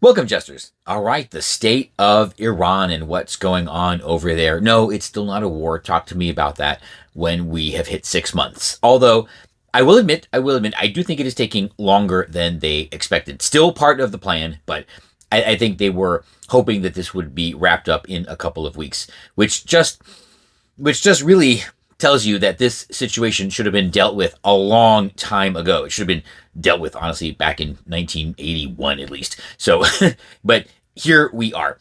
Welcome, Jesters. All right, the state of Iran and what's going on over there. No, it's still not a war. Talk to me about that when we have hit 6 months. Although, I will admit, I do think it is taking longer than they expected. Still part of the plan, but I think they were hoping that this would be wrapped up in a couple of weeks, which just really tells you that this situation should have been dealt with a long time ago. It should have been dealt with, honestly, back in 1981 at least. So, but here we are.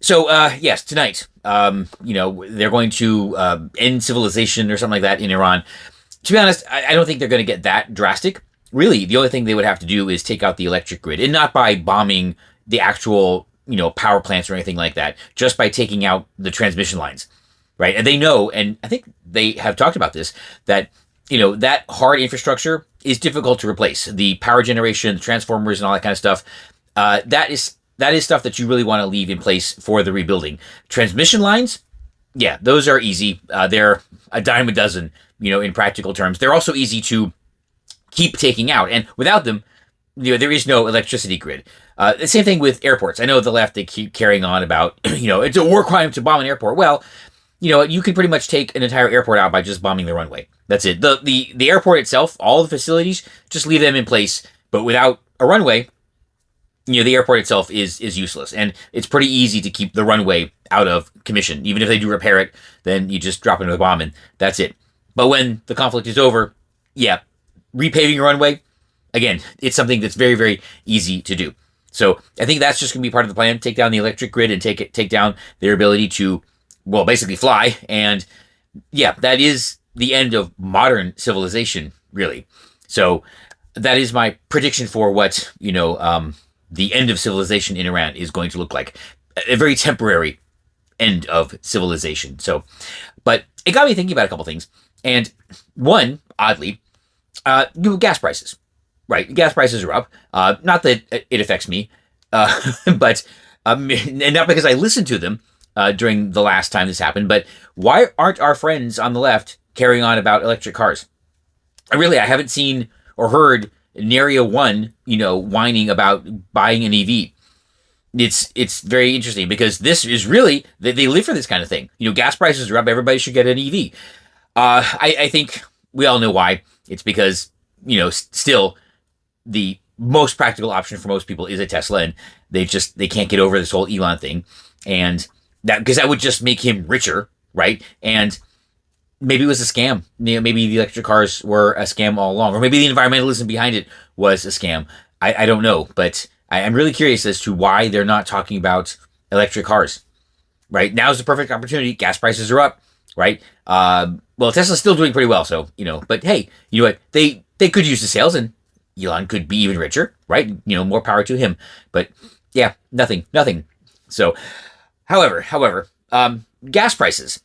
So, yes, tonight, they're going to end civilization or something like that in Iran. To be honest, I don't think they're going to get that drastic. Really, the only thing they would have to do is take out the electric grid, and not by bombing the actual, power plants or anything like that, just by taking out the transmission lines, right? And they know, and I think they have talked about this, that that hard infrastructure is difficult to replace. The power generation, the transformers, and all that kind of stuff. That is stuff that you really want to leave in place for the rebuilding. Transmission lines, yeah, those are easy. They're a dime a dozen, in practical terms. They're also easy to keep taking out, and without them, there is no electricity grid. The same thing with airports. I know the left, they keep carrying on about, it's a war crime to bomb an airport. Well, you can pretty much take an entire airport out by just bombing the runway. That's it. The airport itself, all the facilities, just leave them in place. But without a runway, the airport itself is useless. And it's pretty easy to keep the runway out of commission. Even if they do repair it, then you just drop it in the bomb and that's it. But when the conflict is over, yeah, repaving your runway, again, it's something that's very, very easy to do. So I think that's just going to be part of the plan. Take down the electric grid and take down their ability to, well, basically fly. And yeah, that is the end of modern civilization, really. So that is my prediction for what, the end of civilization in Iran is going to look like. A very temporary end of civilization. So, but it got me thinking about a couple things. And one, oddly, gas prices. Right, gas prices are up. Not that it affects me, but and not because I listened to them during the last time this happened. But why aren't our friends on the left carrying on about electric cars? I haven't seen or heard nary a one, whining about buying an EV. It's very interesting because this is really they live for this kind of thing. Gas prices are up. Everybody should get an EV. I think we all know why. It's because still, the most practical option for most people is a Tesla, and they can't get over this whole Elon thing, and because that would just make him richer, right? And maybe it was a scam. Maybe the electric cars were a scam all along, or maybe the environmentalism behind it was a scam. I don't know, but I'm really curious as to why they're not talking about electric cars. Right, now's the perfect opportunity. Gas prices are up, right? Well, Tesla's still doing pretty well, so But hey, you know what? They could use the sales, and Elon could be even richer, right? More power to him. But yeah, nothing. So, however, gas prices.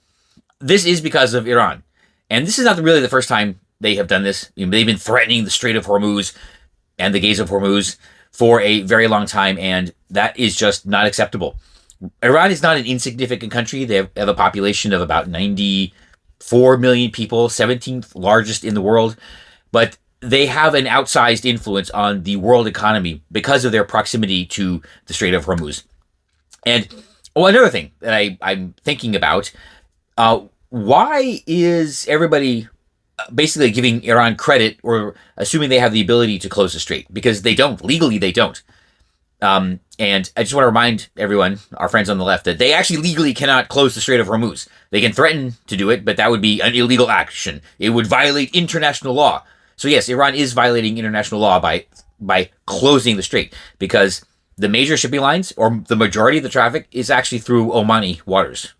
This is because of Iran, and this is not really the first time they have done this. They've been threatening the Strait of Hormuz and the Gates of Hormuz for a very long time, and that is just not acceptable. Iran is not an insignificant country. They have a population of about 94 million people, 17th largest in the world, but they have an outsized influence on the world economy because of their proximity to the Strait of Hormuz. And another thing that I'm thinking about, why is everybody basically giving Iran credit or assuming they have the ability to close the strait? Because they don't. Legally, they don't. And I just want to remind everyone, our friends on the left, that they actually legally cannot close the Strait of Hormuz. They can threaten to do it, but that would be an illegal action. It would violate international law. So yes, Iran is violating international law by closing the strait, because the major shipping lines, or the majority of the traffic, is actually through Omani waters,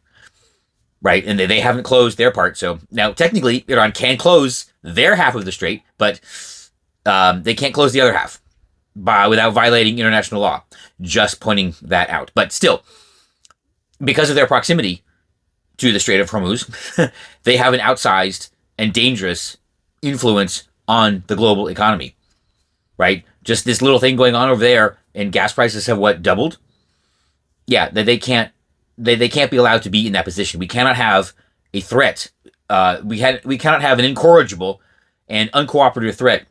right? And they haven't closed their part. So now technically Iran can close their half of the strait, but they can't close the other half without violating international law. Just pointing that out. But still, because of their proximity to the Strait of Hormuz, they have an outsized and dangerous influence on the global economy, right? Just this little thing going on over there, and gas prices have doubled? Yeah, that they can't be allowed to be in that position. We cannot have a threat. We cannot have an incorrigible and uncooperative threat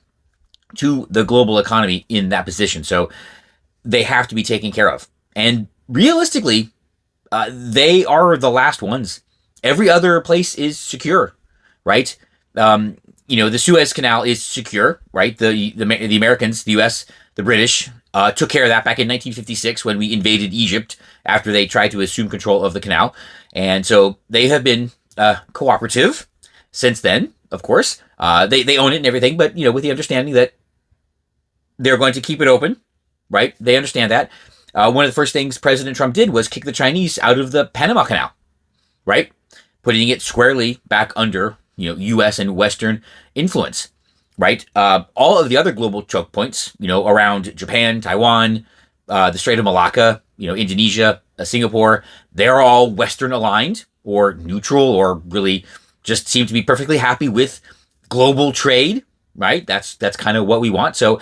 to the global economy in that position. So they have to be taken care of. And realistically, they are the last ones. Every other place is secure, right? The Suez Canal is secure, right? The Americans, the U.S., the British took care of that back in 1956 when we invaded Egypt after they tried to assume control of the canal, and so they have been cooperative since then. Of course, they own it and everything, but with the understanding that they're going to keep it open, right? They understand that. One of the first things President Trump did was kick the Chinese out of the Panama Canal, right? Putting it squarely back under, U.S. and Western influence, right? All of the other global choke points, around Japan, Taiwan, the Strait of Malacca, Indonesia, Singapore, they're all Western aligned or neutral or really just seem to be perfectly happy with global trade, right? That's kind of what we want. So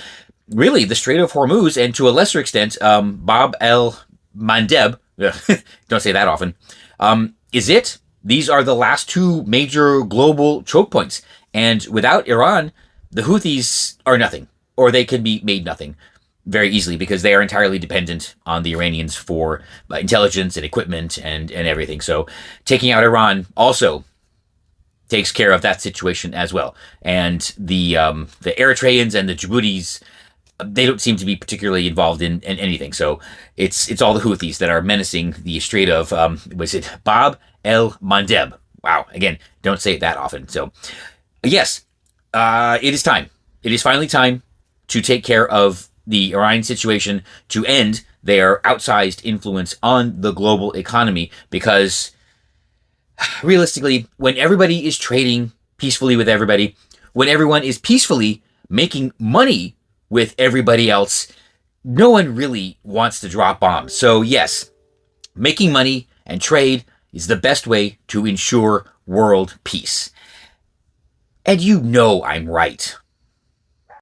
really, the Strait of Hormuz, and to a lesser extent, Bab el-Mandeb, don't say that often, is it. These are the last two major global choke points. And without Iran, the Houthis are nothing, or they can be made nothing very easily because they are entirely dependent on the Iranians for intelligence and equipment and everything. So taking out Iran also takes care of that situation as well. And the Eritreans and the Djiboutis, they don't seem to be particularly involved in anything. So it's all the Houthis that are menacing the Strait of, was it Bab el-Mandeb? Wow. Again, don't say it that often. So yes, it is time. It is finally time to take care of the Iran situation, to end their outsized influence on the global economy, because realistically, when everybody is trading peacefully with everybody, when everyone is peacefully making money with everybody else, no one really wants to drop bombs. So yes, making money and trade is the best way to ensure world peace. And I'm right.